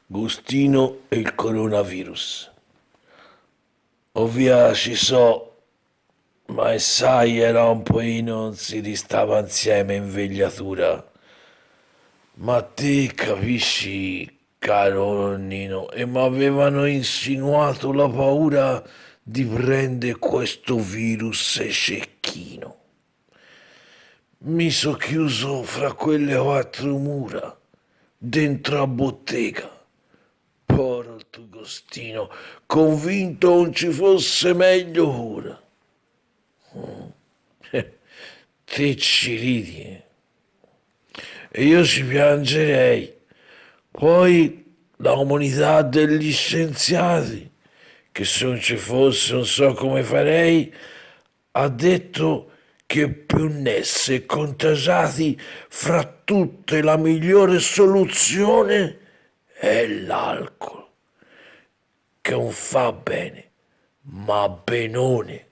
Gustino e il coronavirus. Ovvia ci so, ma sai era un pochino non si ristava insieme in vegliatura. Ma te capisci, caro nonnino, e mi avevano insinuato la paura di prendere questo virus cecchino. Mi so chiuso fra quelle quattro mura, dentro a bottega. Povero il tuo Agostino, convinto non ci fosse meglio ora. Te ci ridi, e io ci piangerei. Poi la comunità degli scienziati, che se non ci fosse non so come farei, ha detto che più n'esse contagiati fra tutte la migliore soluzione è l'alcol, che non fa bene, ma benone.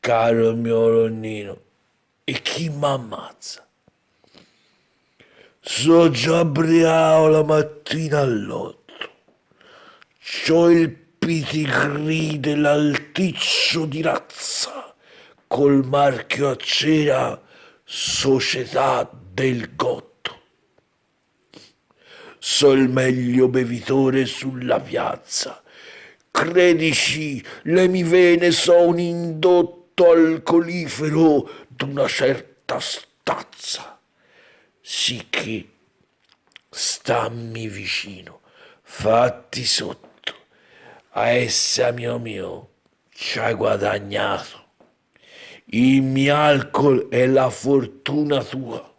Caro mio nonnino, e chi m'ammazza? So già briao la mattina all'8. C'ho il pitigrì dell'alticcio di razza col marchio a cera Società del Gotto. So il meglio bevitore sulla piazza. Credici, le mie vene so un indotto alcolifero d'una certa stazza. Sicché stammi vicino, fatti sotto. A essa mio, ci hai guadagnato. Il mio alcol è la fortuna tua.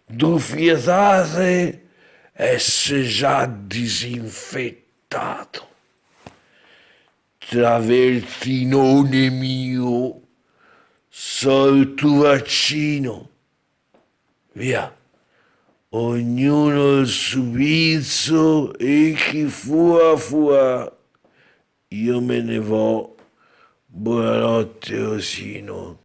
Du fietate esse già disinfettato. Travertinone mio, so il tuo vaccino. Via, ognuno il suo pizzo e chi fua. Io me ne vo'. Buonanotte, Osino.